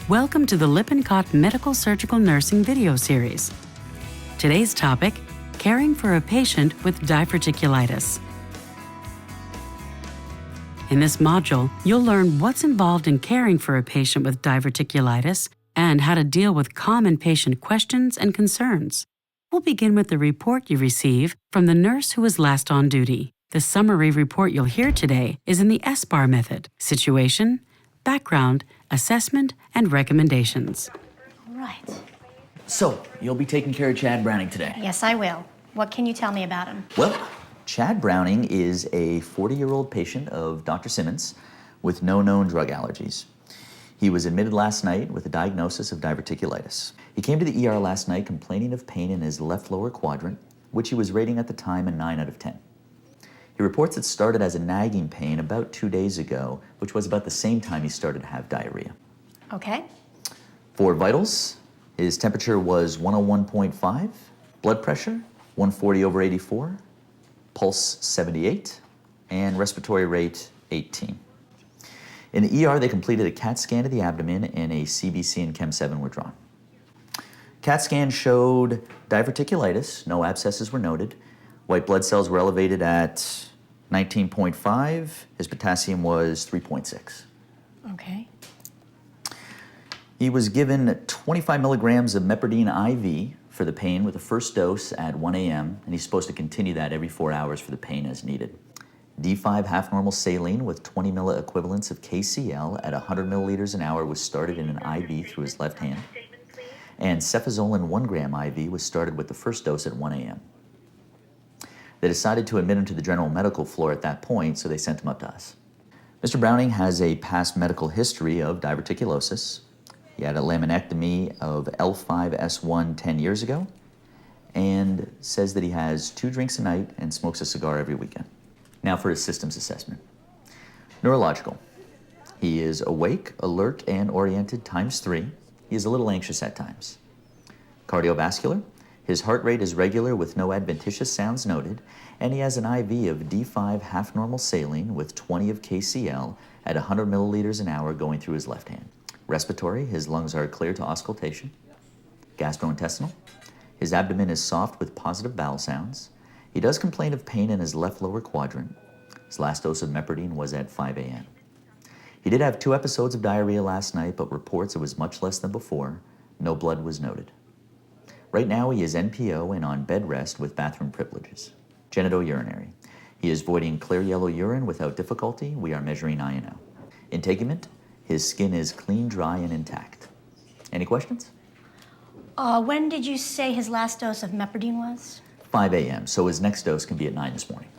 Welcome to the Lippincott Medical Surgical Nursing video series. Today's topic, caring for a patient with diverticulitis. In this module, you'll learn what's involved in caring for a patient with diverticulitis and how to deal with common patient questions and concerns. We'll begin with the report you receive from the nurse who was last on duty. The summary report you'll hear today is in the SBAR method: situation, background, assessment, and recommendations. Right. So, you'll be taking care of Chad Browning today? Yes, I will. What can you tell me about him? Well, Chad Browning is a 40-year-old patient of Dr. Simmons with no known drug allergies. He was admitted last night with a diagnosis of diverticulitis. He came to the ER last night complaining of pain in his left lower quadrant, which he was rating at the time a 9 out of 10. He reports it started as a nagging pain about 2 days ago, which was about the same time he started to have diarrhea. Okay. For vitals, his temperature was 101.5, blood pressure 140/84, pulse 78, and respiratory rate 18. In the ER, they completed a CAT scan of the abdomen and a CBC and Chem 7 were drawn. CAT scan showed diverticulitis, no abscesses were noted. White blood cells were elevated at 19.5. His potassium was 3.6. Okay. He was given 25 milligrams of mepridine IV for the pain with the first dose at 1 a.m., and he's supposed to continue that every 4 hours for the pain as needed. D5 half-normal saline with 20 milliequivalents of KCl at 100 milliliters an hour was started in an IV through his left hand, and cefazolin 1 gram IV was started with the first dose at 1 a.m. They decided to admit him to the general medical floor at that point, so they sent him up to us. Mr. Browning has a past medical history of diverticulosis. He had a laminectomy of L5-S1 10 years ago, and says that he has 2 drinks a night and smokes a cigar every weekend. Now for his systems assessment. Neurological. He is awake, alert, and oriented ×3. He is a little anxious at times. Cardiovascular. His heart rate is regular with no adventitious sounds noted, and he has an IV of D5 half-normal saline with 20 of KCl at 100 milliliters an hour going through his left hand. Respiratory, his lungs are clear to auscultation. Gastrointestinal, his abdomen is soft with positive bowel sounds. He does complain of pain in his left lower quadrant. His last dose of mepridine was at 5 a.m. He did have 2 episodes of diarrhea last night, but reports it was much less than before. No blood was noted. Right now, he is NPO and on bed rest with bathroom privileges. Genitourinary. He is voiding clear yellow urine without difficulty. We are measuring INO. Integument. His skin is clean, dry, and intact. Any questions? When did you say his last dose of mepridine was? 5 a.m., so his next dose can be at 9 this morning.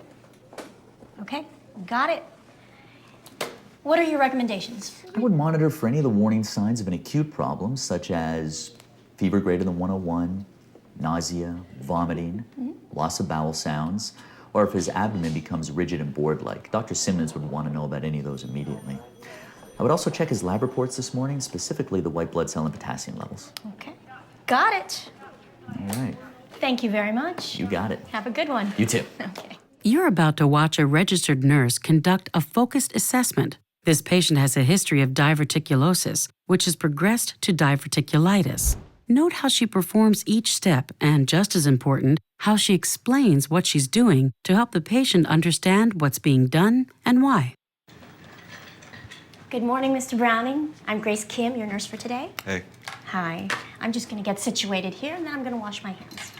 Okay, got it. What are your recommendations? I would monitor for any of the warning signs of an acute problem, such as fever greater than 101, nausea, vomiting, loss of bowel sounds, or if his abdomen becomes rigid and board-like. Dr. Simmons would want to know about any of those immediately. I would also check his lab reports this morning, specifically the white blood cell and potassium levels. Okay, got it. All right. Thank you very much. You got it. Have a good one. You too. Okay. You're about to watch a registered nurse conduct a focused assessment. This patient has a history of diverticulosis, which has progressed to diverticulitis. Note how she performs each step and, just as important, how she explains what she's doing to help the patient understand what's being done and why. Good morning, Mr. Browning. I'm Grace Kim, your nurse for today. Hey. Hi. I'm just going to get situated here, and then I'm going to wash my hands.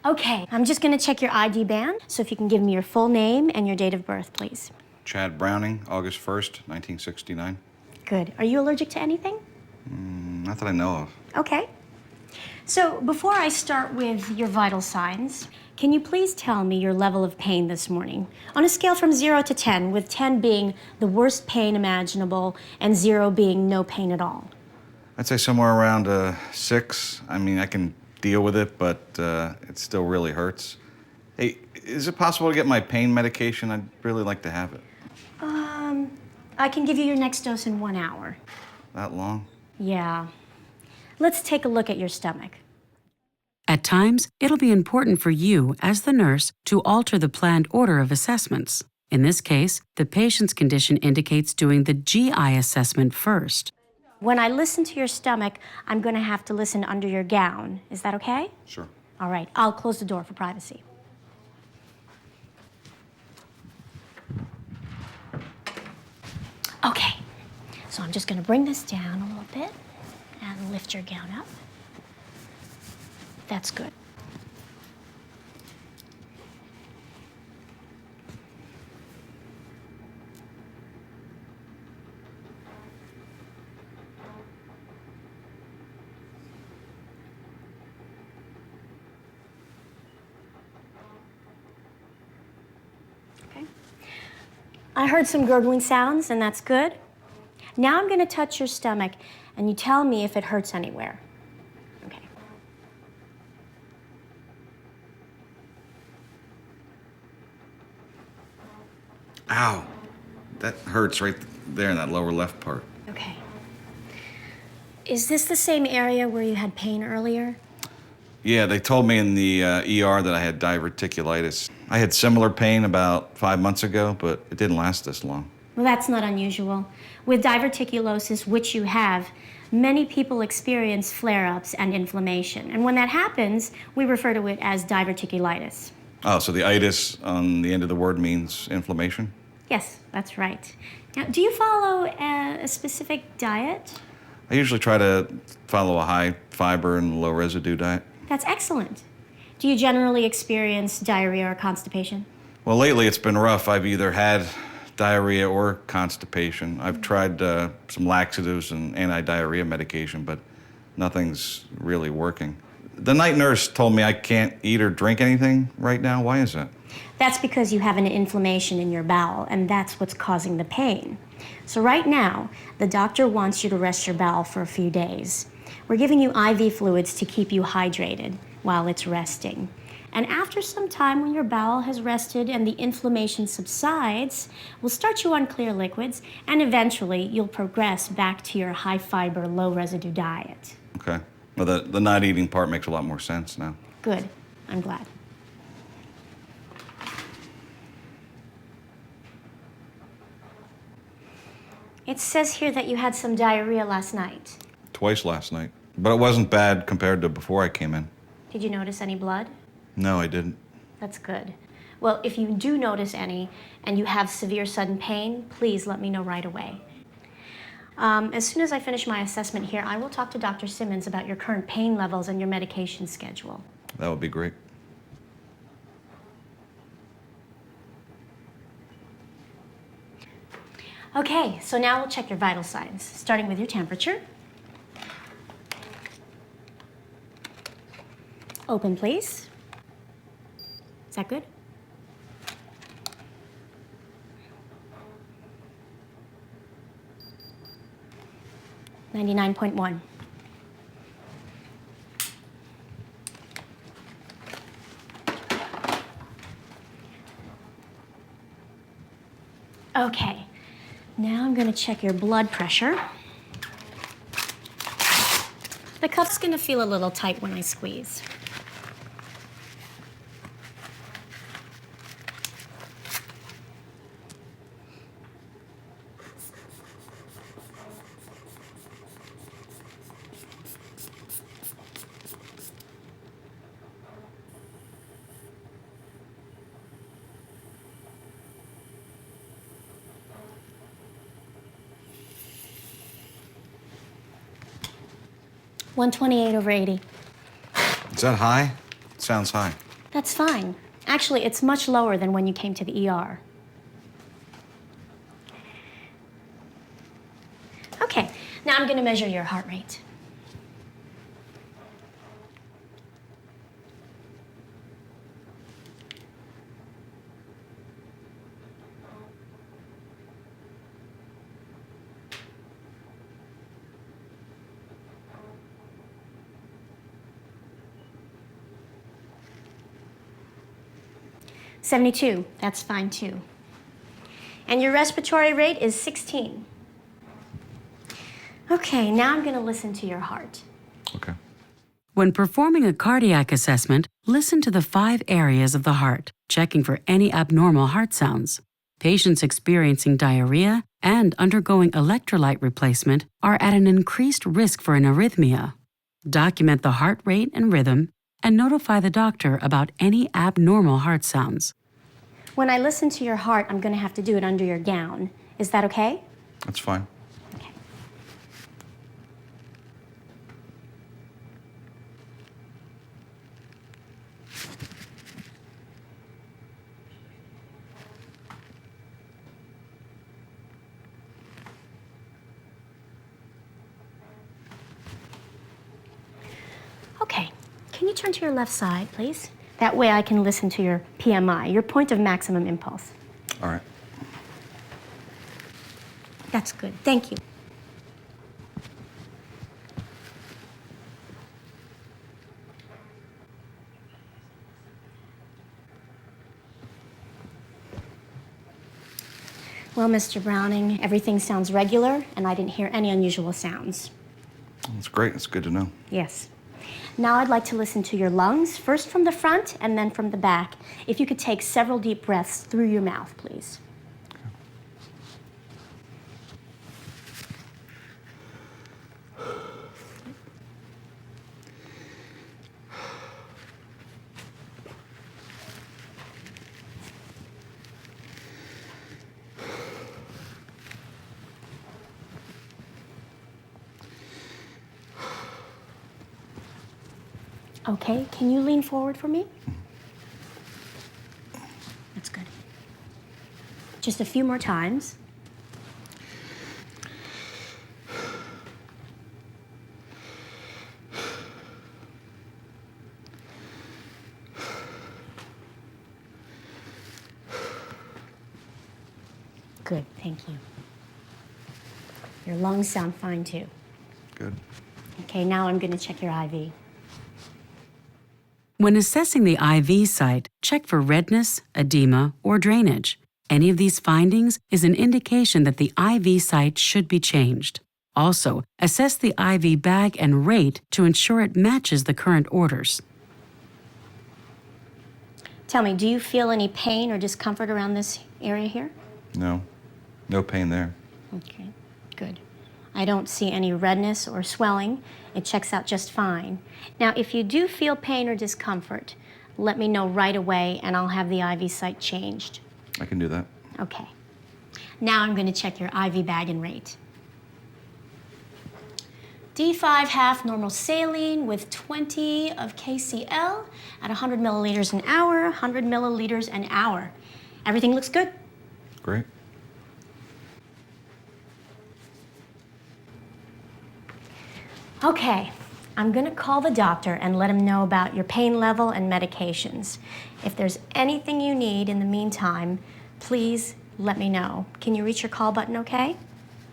Okay, I'm just going to check your ID band, so if you can give me your full name and your date of birth, please. Chad Browning, August 1st, 1969. Good. Are you allergic to anything? Not that I know of. Okay. So before I start with your vital signs, can you please tell me your level of pain this morning? On a scale from 0 to 10, with 10 being the worst pain imaginable and 0 being no pain at all. I'd say somewhere around 6. I mean, I can deal with it, but it still really hurts. Hey, is it possible to get my pain medication? I'd really like to have it. I can give you your next dose in 1 hour. That long? Yeah. Let's take a look at your stomach. At times, it'll be important for you, as the nurse, to alter the planned order of assessments. In this case, the patient's condition indicates doing the GI assessment first. When I listen to your stomach, I'm going to have to listen under your gown. Is that okay? Sure. All right, I'll close the door for privacy. Okay, so I'm just going to bring this down a little bit and lift your gown up. That's good. Okay. I heard some gurgling sounds, and that's good. Now I'm going to touch your stomach, and you tell me if it hurts anywhere. Okay. Ow. That hurts right there in that lower left part. Okay. Is this the same area where you had pain earlier? Yeah, they told me in the ER that I had diverticulitis. I had similar pain about 5 months ago, but it didn't last this long. Well, that's not unusual. With diverticulosis, which you have, many people experience flare-ups and inflammation. And when that happens, we refer to it as diverticulitis. Oh, so the itis on the end of the word means inflammation? Yes, that's right. Now, do you follow a specific diet? I usually try to follow a high fiber and low residue diet. That's excellent. Do you generally experience diarrhea or constipation? Well, lately it's been rough. I've either had diarrhea or constipation. I've tried some laxatives and anti-diarrhea medication, but nothing's really working. The night nurse told me I can't eat or drink anything right now. Why is that? That's because you have an inflammation in your bowel, and that's what's causing the pain. So right now, the doctor wants you to rest your bowel for a few days. We're giving you IV fluids to keep you hydrated while it's resting. And after some time, when your bowel has rested and the inflammation subsides, we'll start you on clear liquids, and eventually you'll progress back to your high-fiber, low-residue diet. Okay. Well, the not eating part makes a lot more sense now. Good. I'm glad. It says here that you had some diarrhea last night. Twice last night. But it wasn't bad compared to before I came in. Did you notice any blood? No, I didn't. That's good. Well, if you do notice any and you have severe sudden pain, please let me know right away. As soon as I finish my assessment here, I will talk to Dr. Simmons about your current pain levels and your medication schedule. That would be great. Okay, so now we'll check your vital signs, starting with your temperature. Open, please. Is that good? .1. Okay, now I'm going to check your blood pressure. The cuff's going to feel a little tight when I squeeze. (128/80). Is that high? It sounds high. That's fine. Actually, it's much lower than when you came to the ER. Okay, now I'm going to measure your heart rate. .72, that's fine too. And your respiratory rate is 16. Okay, now I'm going to listen to your heart. Okay. When performing a cardiac assessment, listen to the 5 areas of the heart, checking for any abnormal heart sounds. Patients experiencing diarrhea and undergoing electrolyte replacement are at an increased risk for an arrhythmia. Document the heart rate and rhythm, and notify the doctor about any abnormal heart sounds. When I listen to your heart, I'm going to have to do it under your gown. Is that okay? That's fine. Okay. Okay. Can you turn to your left side, please? That way I can listen to your PMI, your point of maximum impulse. All right. That's good. Thank you. Well, Mr. Browning, everything sounds regular, and I didn't hear any unusual sounds. That's great. That's good to know. Yes. Now I'd like to listen to your lungs, first from the front and then from the back. If you could take several deep breaths through your mouth, please. Okay, can you lean forward for me? That's good. Just a few more times. Good, thank you. Your lungs sound fine too. Good. Okay, now I'm going to check your IV. When assessing the IV site, check for redness, edema, or drainage. Any of these findings is an indication that the IV site should be changed. Also, assess the IV bag and rate to ensure it matches the current orders. Tell me, do you feel any pain or discomfort around this area here? No. No pain there. Okay, good. I don't see any redness or swelling. It checks out just fine. Now, if you do feel pain or discomfort, let me know right away and I'll have the IV site changed. I can do that. Okay. Now I'm going to check your IV bag and rate. D5 half normal saline with 20 of KCl at 100 milliliters an hour, 100 milliliters an hour. Everything looks good. Great. Okay, I'm going to call the doctor and let him know about your pain level and medications. If there's anything you need in the meantime, please let me know. Can you reach your call button okay?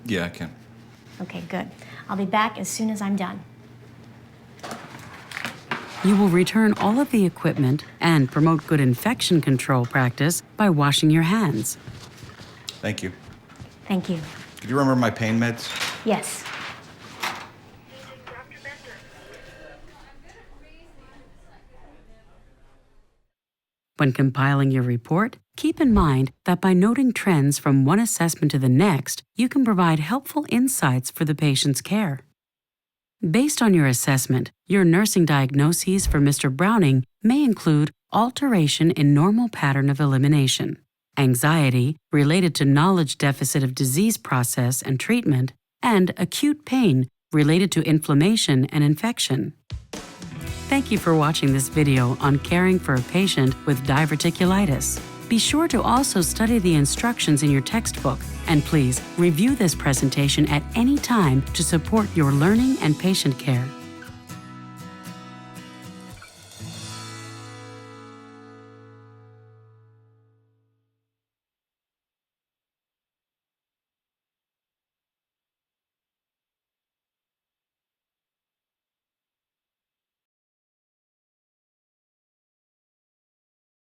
Yeah, I can. Okay, good. I'll be back as soon as I'm done. You will return all of the equipment and promote good infection control practice by washing your hands. Thank you. Thank you. Could you remember my pain meds? Yes. When compiling your report, keep in mind that by noting trends from one assessment to the next, you can provide helpful insights for the patient's care. Based on your assessment, your nursing diagnoses for Mr. Browning may include alteration in normal pattern of elimination, anxiety related to knowledge deficit of disease process and treatment, and acute pain related to inflammation and infection. Thank you for watching this video on caring for a patient with diverticulitis. Be sure to also study the instructions in your textbook, and please review this presentation at any time to support your learning and patient care.